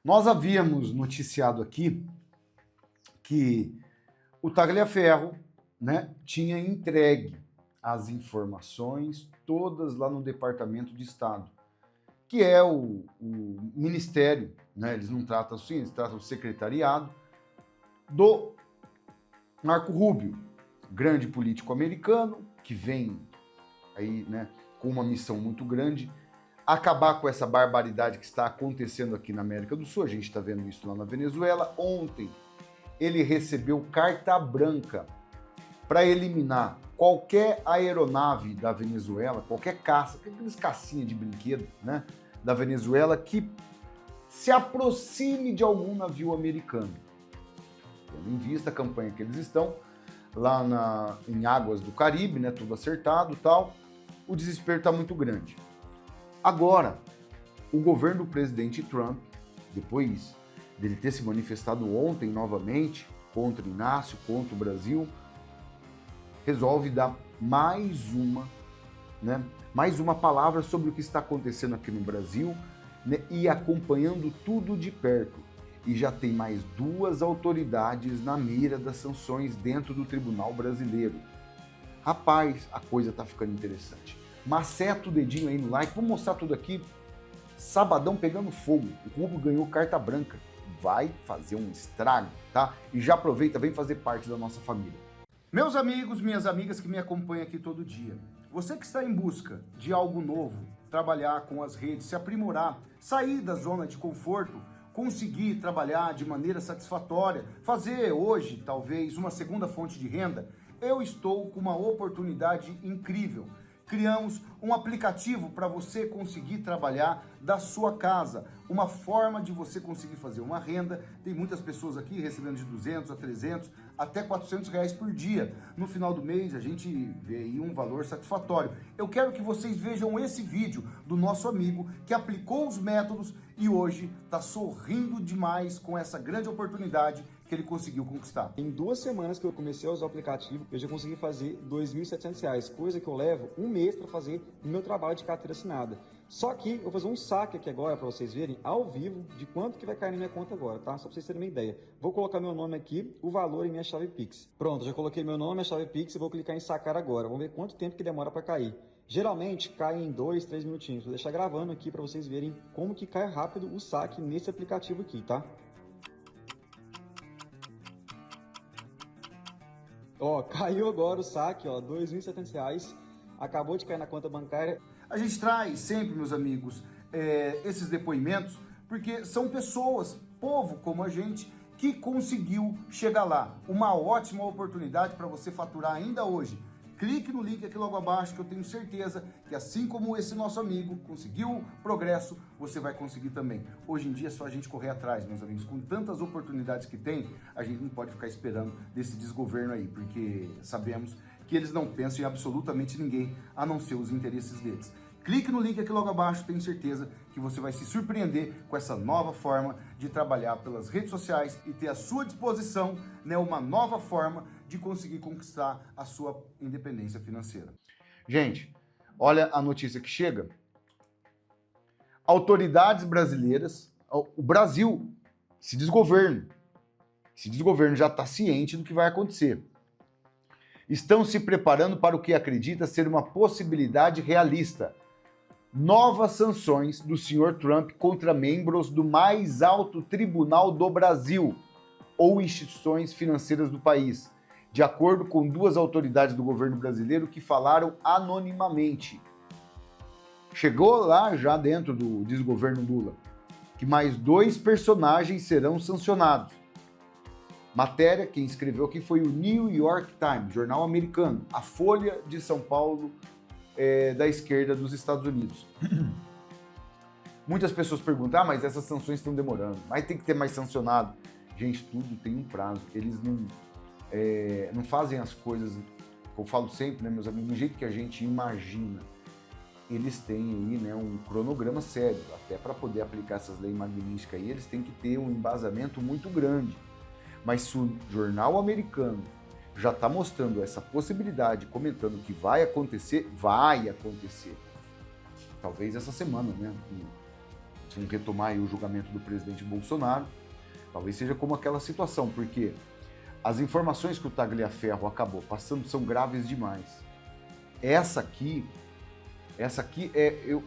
Nós havíamos noticiado aqui que o Tagliaferro, né, tinha entregue as informações todas lá no Departamento de Estado, que é o ministério, né, eles não tratam assim, eles tratam o secretariado do Marco Rubio, grande político americano, que vem aí, né, com uma missão muito grande, acabar com essa barbaridade que está acontecendo aqui na América do Sul. A gente está vendo isso lá na Venezuela. Ontem ele recebeu carta branca para eliminar qualquer aeronave da Venezuela, qualquer caça, aqueles cacinha de brinquedo, né, da Venezuela que se aproxime de algum navio americano. Tendo em vista a campanha que eles estão lá em águas do Caribe, né, tudo acertado e tal, o desespero está muito grande. Agora, o governo do presidente Trump, depois dele ter se manifestado ontem novamente contra o Inácio, contra o Brasil, resolve dar mais uma palavra sobre o que está acontecendo aqui no Brasil, né, e acompanhando tudo de perto. E já tem mais 2 autoridades na mira das sanções dentro do Tribunal Brasileiro. Rapaz, a coisa tá ficando interessante. Maceta o dedinho aí no like, vou mostrar tudo aqui. Sabadão pegando fogo, o Rubio ganhou carta branca. Vai fazer um estrago, tá? E já aproveita, vem fazer parte da nossa família. Meus amigos, minhas amigas que me acompanham aqui todo dia, você que está em busca de algo novo, trabalhar com as redes, se aprimorar, sair da zona de conforto, conseguir trabalhar de maneira satisfatória, fazer hoje talvez uma segunda fonte de renda, eu estou com uma oportunidade incrível. Criamos um aplicativo para você conseguir trabalhar da sua casa, uma forma de você conseguir fazer uma renda. Tem muitas pessoas aqui recebendo de 200 a 300, até 400 reais por dia. No final do mês a gente vê aí um valor satisfatório. Eu quero que vocês vejam esse vídeo do nosso amigo que aplicou os métodos e hoje está sorrindo demais com essa grande oportunidade que ele conseguiu conquistar. Em 2 semanas que eu comecei a usar o aplicativo, eu já consegui fazer R$ 2.700, coisa que eu levo um mês para fazer no meu trabalho de carteira assinada. Só que eu vou fazer um saque aqui agora para vocês verem ao vivo de quanto que vai cair na minha conta agora, tá? Só para vocês terem uma ideia. Vou colocar meu nome aqui, o valor e minha chave Pix. Pronto, já coloquei meu nome, minha chave Pix e vou clicar em sacar agora. Vamos ver quanto tempo que demora para cair. Geralmente cai em 2, 3 minutinhos. Vou deixar gravando aqui para vocês verem como que cai rápido o saque nesse aplicativo aqui, tá? Ó, caiu agora o saque, ó, R$ 2.700, acabou de cair na conta bancária. A gente traz sempre, meus amigos, esses depoimentos, porque são pessoas, povo como a gente, que conseguiu chegar lá. Uma ótima oportunidade para você faturar ainda hoje. Clique no link aqui logo abaixo, que eu tenho certeza que assim como esse nosso amigo conseguiu progresso, você vai conseguir também. Hoje em dia é só a gente correr atrás, meus amigos. Com tantas oportunidades que tem, a gente não pode ficar esperando desse desgoverno aí, porque sabemos que eles não pensam em absolutamente ninguém, a não ser os interesses deles. Clique no link aqui logo abaixo, tenho certeza que você vai se surpreender com essa nova forma de trabalhar pelas redes sociais e ter à sua disposição, né, uma nova forma de conseguir conquistar a sua independência financeira. Gente, olha a notícia que chega. Autoridades brasileiras, o Brasil, esse desgoverno já está ciente do que vai acontecer. Estão se preparando para o que acredita ser uma possibilidade realista. Novas sanções do Sr. Trump contra membros do mais alto tribunal do Brasil ou instituições financeiras do país, de acordo com 2 autoridades do governo brasileiro que falaram anonimamente. Chegou lá já dentro do desgoverno Lula, que mais 2 personagens serão sancionados. Matéria, quem escreveu aqui foi o New York Times, jornal americano, a Folha de São Paulo, da esquerda dos Estados Unidos. Muitas pessoas perguntam, mas essas sanções estão demorando, mas tem que ter mais sancionado. Gente, tudo tem um prazo. Eles não fazem as coisas, eu falo sempre, né, meus amigos, do jeito que a gente imagina. Eles têm aí, né, um cronograma sério, até para poder aplicar essas leis magníficas aí, eles têm que ter um embasamento muito grande. Mas se o jornal americano já está mostrando essa possibilidade, comentando que vai acontecer. Talvez essa semana, né? possam retomar aí o julgamento do presidente Bolsonaro. Talvez seja como aquela situação, porque as informações que o Tagliaferro acabou passando são graves demais. Essa aqui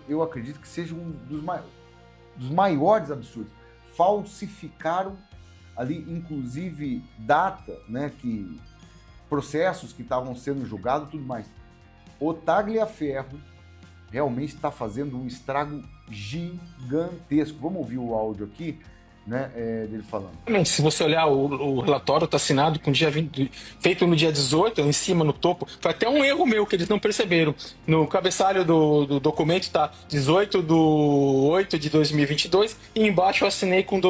eu acredito que seja um dos maiores absurdos. Falsificaram ali, inclusive, data, né, processos que estavam sendo julgados e tudo mais. O Tagliaferro realmente está fazendo um estrago gigantesco. Vamos ouvir o áudio aqui, né, dele falando. Se você olhar o relatório, está assinado com dia 20, feito no dia 18, em cima, no topo. Foi até um erro meu que eles não perceberam. No cabeçalho do documento está 18/8/2022 e embaixo eu assinei com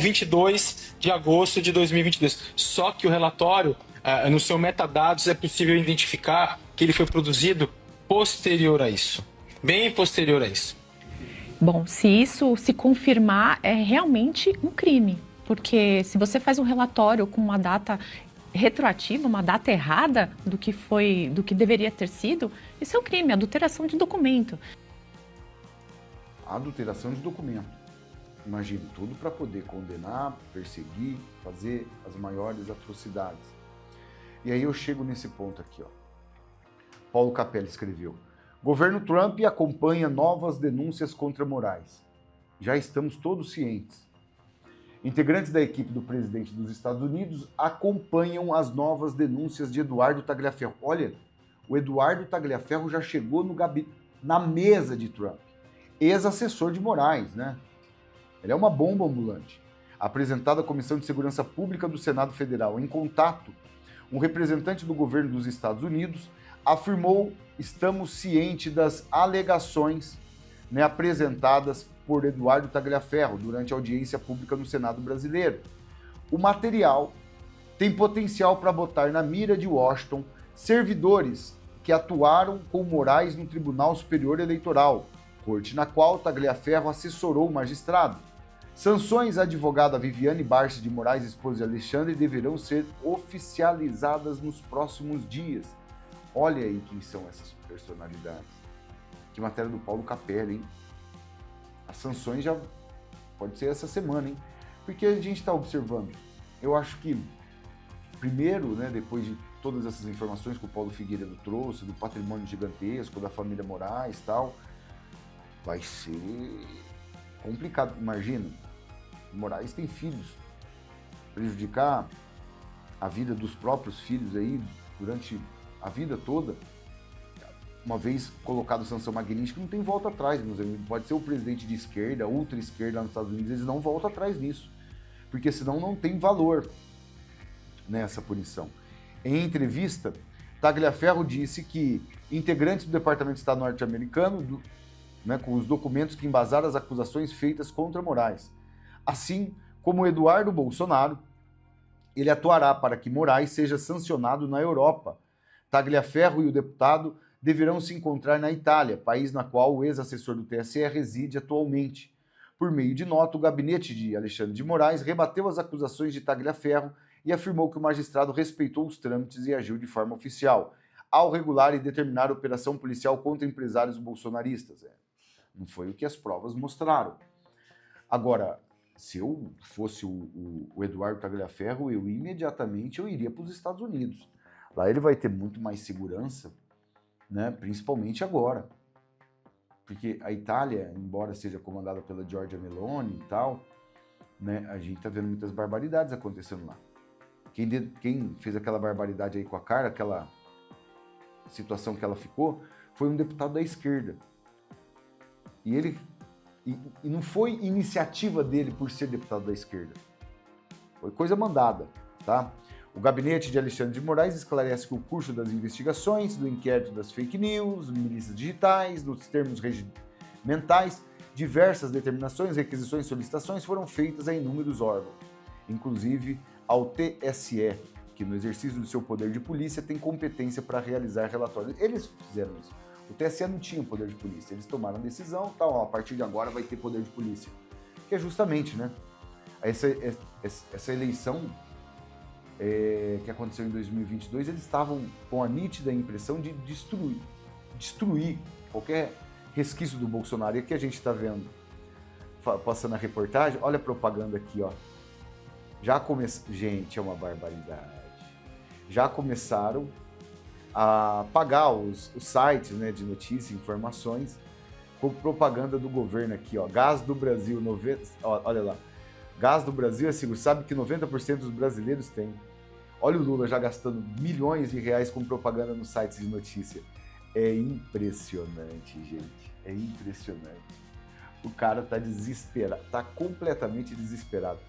22 de agosto de 2022. Só que o relatório, no seu metadados, é possível identificar que ele foi produzido posterior a isso. Bem posterior a isso. Bom, se isso se confirmar, é realmente um crime, porque se você faz um relatório com uma data retroativa, uma data errada do que deveria ter sido, isso é um crime, adulteração de documento. Adulteração de documento. Imagina, tudo para poder condenar, perseguir, fazer as maiores atrocidades. E aí eu chego nesse ponto aqui, ó. Paulo Capelli escreveu: governo Trump acompanha novas denúncias contra Moraes. Já estamos todos cientes. Integrantes da equipe do presidente dos Estados Unidos acompanham as novas denúncias de Eduardo Tagliaferro. Olha, o Eduardo Tagliaferro já chegou na mesa de Trump. Ex-assessor de Moraes, né? Ele é uma bomba ambulante. Apresentado à Comissão de Segurança Pública do Senado Federal em contato, um representante do governo dos Estados Unidos afirmou: estamos cientes das alegações, né, apresentadas por Eduardo Tagliaferro durante a audiência pública no Senado brasileiro. O material tem potencial para botar na mira de Washington servidores que atuaram com Moraes no Tribunal Superior Eleitoral, corte na qual Tagliaferro assessorou o magistrado. Sanções à advogada Viviane Barça de Moraes, esposa de Alexandre, deverão ser oficializadas nos próximos dias. Olha aí quem são essas personalidades. Que matéria do Paulo Capelli, hein? As sanções já pode ser essa semana, hein? Porque a gente está observando. Eu acho que, primeiro, né, depois de todas essas informações que o Paulo Figueiredo trouxe, do patrimônio gigantesco, da família Moraes e tal, vai ser complicado. Imagina, Moraes tem filhos. Prejudicar a vida dos próprios filhos aí durante a vida toda, uma vez colocado sanção magnífica, não tem volta atrás, meus amigos. Pode ser o presidente de esquerda, ultra-esquerda lá nos Estados Unidos, eles não voltam atrás nisso, porque senão não tem valor nessa punição. Em entrevista, Tagliaferro disse que integrantes do Departamento de Estado norte-americano, né, com os documentos que embasaram as acusações feitas contra Moraes, assim como Eduardo Bolsonaro, ele atuará para que Moraes seja sancionado na Europa. Tagliaferro e o deputado deverão se encontrar na Itália, país na qual o ex-assessor do TSE reside atualmente. Por meio de nota, o gabinete de Alexandre de Moraes rebateu as acusações de Tagliaferro e afirmou que o magistrado respeitou os trâmites e agiu de forma oficial, ao regular e determinar a operação policial contra empresários bolsonaristas. Não foi o que as provas mostraram. Agora, se eu fosse o Eduardo Tagliaferro, eu imediatamente iria para os Estados Unidos. Lá ele vai ter muito mais segurança, né? Principalmente agora. Porque a Itália, embora seja comandada pela Giorgia Meloni e tal, né, a gente está vendo muitas barbaridades acontecendo lá. Quem fez aquela barbaridade aí com a Carla, aquela situação que ela ficou, foi um deputado da esquerda. E não foi iniciativa dele por ser deputado da esquerda. Foi coisa mandada, tá? O gabinete de Alexandre de Moraes esclarece que o curso das investigações, do inquérito das fake news, milícias digitais, dos termos regimentais, diversas determinações, requisições e solicitações foram feitas a inúmeros órgãos, inclusive ao TSE, que no exercício do seu poder de polícia tem competência para realizar relatórios. Eles fizeram isso. O TSE não tinha poder de polícia, eles tomaram a decisão, tal, a partir de agora vai ter poder de polícia. Que é justamente, né, essa eleição que aconteceu em 2022, eles estavam com a nítida impressão de destruir qualquer resquício do Bolsonaro. E aqui a gente está vendo passando a reportagem, olha a propaganda aqui, ó. Gente, é uma barbaridade. Já começaram a pagar os sites, né, de notícias, informações, com propaganda do governo aqui, ó. Gás do Brasil, olha lá. Gás do Brasil é seguro. Sabe que 90% dos brasileiros têm. Olha o Lula já gastando milhões de reais com propaganda nos sites de notícia. É impressionante, gente. É impressionante. O cara tá desesperado, tá completamente desesperado.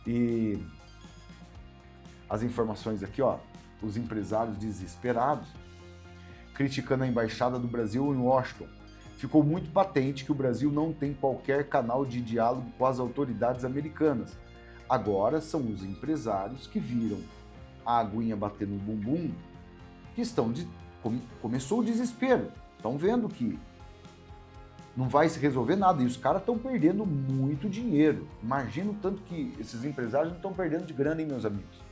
E as informações aqui, ó. Os empresários desesperados, criticando a Embaixada do Brasil em Washington. Ficou muito patente que o Brasil não tem qualquer canal de diálogo com as autoridades americanas. Agora são os empresários que viram a aguinha bater no bumbum, que começou o desespero. Estão vendo que não vai se resolver nada e os caras estão perdendo muito dinheiro. Imagina o tanto que esses empresários não estão perdendo de grana, hein, meus amigos?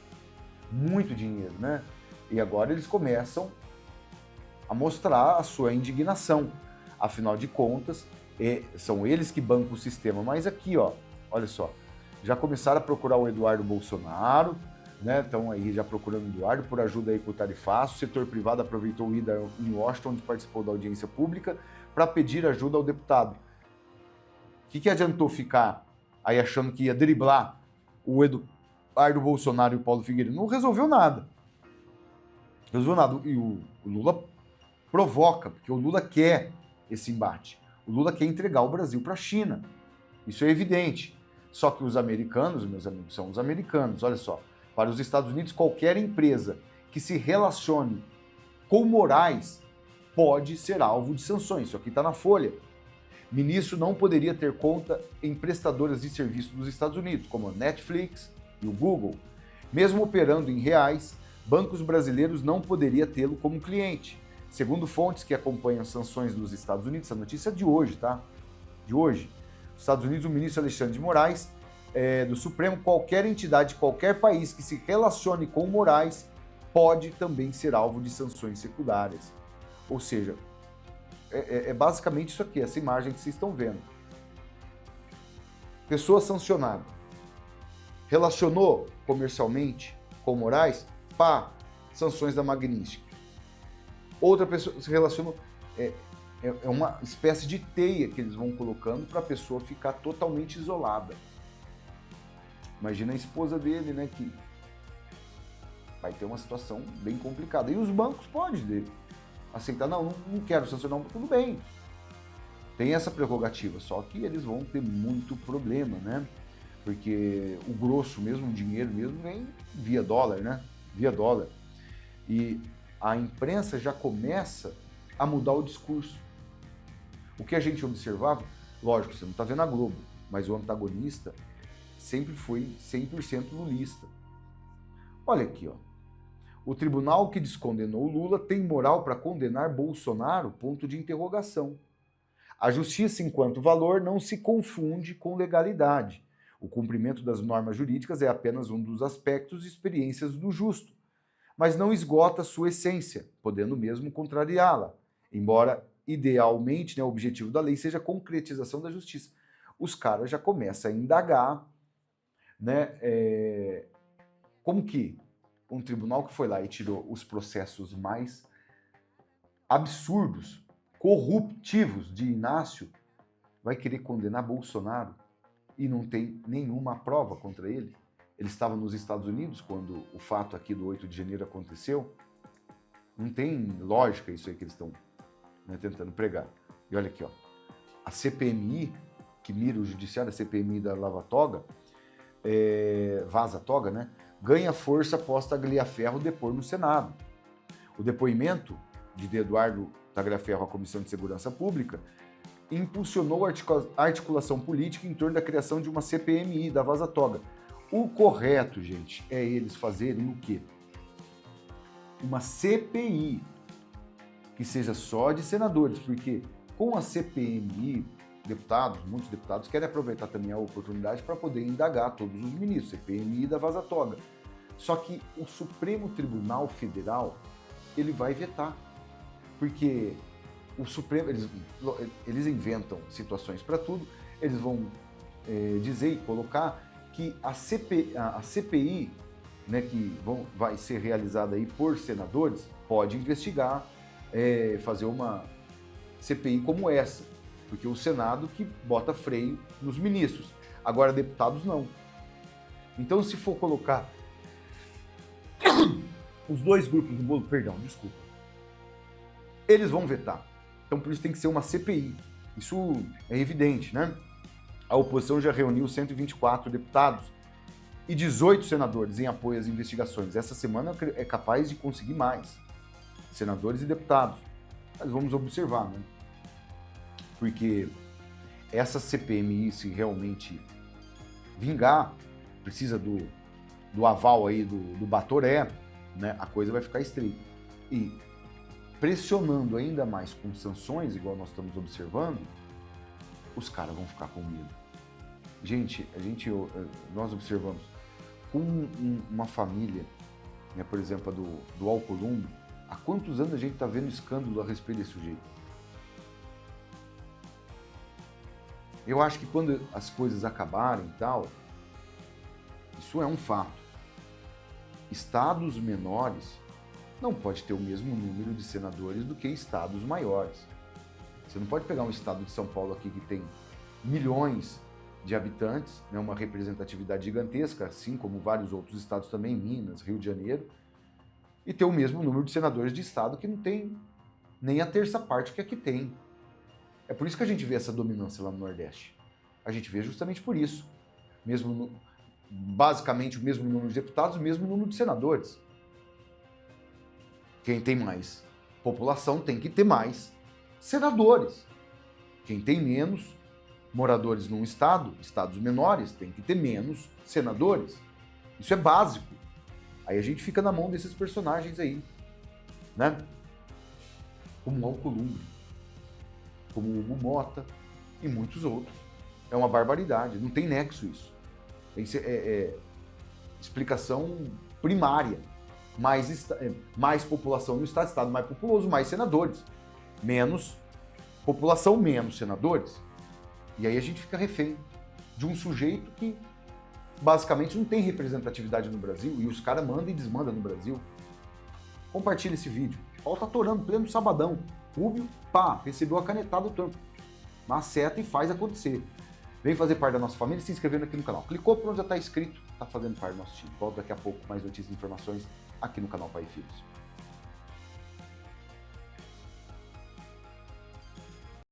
Muito dinheiro, né? E agora eles começam a mostrar a sua indignação. Afinal de contas, são eles que bancam o sistema. Mas aqui, ó, olha só, já começaram a procurar o Eduardo Bolsonaro, né? Estão aí já procurando o Eduardo por ajuda aí com o tarifaço. O setor privado aproveitou o ida em Washington, onde participou da audiência pública, para pedir ajuda ao deputado. O que adiantou ficar aí achando que ia driblar o Eduardo Bolsonaro e o Paulo Figueiredo? Não resolveu nada. Resolveu nada. E o Lula provoca, porque o Lula quer esse embate. O Lula quer entregar o Brasil para a China. Isso é evidente. Só que os americanos, meus amigos, são os americanos. Olha só, para os Estados Unidos, qualquer empresa que se relacione com Moraes pode ser alvo de sanções. Isso aqui está na Folha. Ministro não poderia ter conta em prestadoras de serviço dos Estados Unidos, como a Netflix e o Google. Mesmo operando em reais, bancos brasileiros não poderiam tê-lo como cliente. Segundo fontes que acompanham as sanções dos Estados Unidos, essa notícia é de hoje, tá? De hoje. Nos Estados Unidos, o ministro Alexandre de Moraes, do Supremo, qualquer entidade, qualquer país que se relacione com Moraes pode também ser alvo de sanções secundárias. Ou seja, é basicamente isso aqui, essa imagem que vocês estão vendo. Pessoa sancionada. Relacionou comercialmente com Moraes? Pá, sanções da Magnífica. Outra pessoa se relaciona, é uma espécie de teia que eles vão colocando para a pessoa ficar totalmente isolada. Imagina a esposa dele, né, que vai ter uma situação bem complicada. E os bancos podem aceitar, não quero sancionar, tudo bem. Tem essa prerrogativa, só que eles vão ter muito problema, né? Porque o grosso mesmo, o dinheiro mesmo, vem via dólar, né? Via dólar. E a imprensa já começa a mudar o discurso. O que a gente observava, lógico, você não está vendo a Globo, mas o antagonista sempre foi 100% lulista. Olha aqui, ó. O tribunal que descondenou Lula tem moral para condenar Bolsonaro? Ponto de interrogação. A justiça, enquanto valor, não se confunde com legalidade. O cumprimento das normas jurídicas é apenas um dos aspectos e experiências do justo, mas não esgota sua essência, podendo mesmo contrariá-la, embora idealmente, né, o objetivo da lei seja a concretização da justiça. Os caras já começam a indagar, né, como que um tribunal que foi lá e tirou os processos mais absurdos, corruptivos de Inácio, vai querer condenar Bolsonaro e não tem nenhuma prova contra ele? Ele estava nos Estados Unidos quando o fato aqui do 8 de janeiro aconteceu. Não tem lógica isso aí que eles estão, né, tentando pregar. E olha aqui, ó, a CPMI, que mira o judiciário, a CPMI da Lava Toga, Vaza Toga, né, ganha força após Tagliaferro depor no Senado. O depoimento de Eduardo Tagliaferro à Comissão de Segurança Pública impulsionou a articulação política em torno da criação de uma CPMI da Vaza Toga. O correto, gente, é eles fazerem o quê? Uma CPI, que seja só de senadores, porque com a CPMI, muitos deputados querem aproveitar também a oportunidade para poder indagar todos os ministros, CPMI da Vaza Toga. Só que o Supremo Tribunal Federal, ele vai vetar, porque o Supremo, eles inventam situações para tudo, eles vão dizer e colocar que a CPI, né, que vai ser realizada aí por senadores, pode investigar, fazer uma CPI como essa, porque o Senado que bota freio nos ministros. Agora, deputados não. Então, se for colocar os dois grupos do bolo, perdão, desculpa, eles vão vetar. Então, por isso tem que ser uma CPI. Isso é evidente, né? A oposição já reuniu 124 deputados e 18 senadores em apoio às investigações. Essa semana é capaz de conseguir mais senadores e deputados. Mas vamos observar, né? Porque essa CPMI, se realmente vingar, precisa do aval aí do Batoré, né? A coisa vai ficar estreita. E pressionando ainda mais com sanções, igual nós estamos observando, os caras vão ficar com medo. Gente, nós observamos com uma família, né, por exemplo, do Alcolumbre, há quantos anos a gente está vendo escândalo a respeito desse sujeito? Eu acho que quando as coisas acabarem e tal, isso é um fato. Estados menores não pode ter o mesmo número de senadores do que estados maiores. Você não pode pegar um estado de São Paulo aqui que tem milhões de habitantes, né, uma representatividade gigantesca, assim como vários outros estados também, Minas, Rio de Janeiro, e ter o mesmo número de senadores de estado que não tem nem a terça parte que aqui tem. É por isso que a gente vê essa dominância lá no Nordeste. A gente vê justamente por isso. Basicamente o mesmo número de deputados, o mesmo número de senadores. Quem tem mais população tem que ter mais senadores. Quem tem menos moradores num estado, estados menores, tem que ter menos senadores. Isso é básico. Aí a gente fica na mão desses personagens aí, né? Como o Alcolumbre, como o Hugo Mota e muitos outros. É uma barbaridade, não tem nexo isso. Tem que ser, explicação primária. Mais população no estado mais populoso, mais senadores. Menos população, menos senadores. E aí a gente fica refém de um sujeito que basicamente não tem representatividade no Brasil e os caras mandam e desmandam no Brasil. Compartilha esse vídeo. Ó, tá atorando, pleno sabadão. Rubio, recebeu a canetada do Trump. Maceta e faz acontecer. Vem fazer parte da nossa família se inscrevendo aqui no canal. Clicou por onde já está inscrito, tá fazendo parte do nosso time. Volto daqui a pouco com mais notícias e informações aqui no canal Pai e Filhos.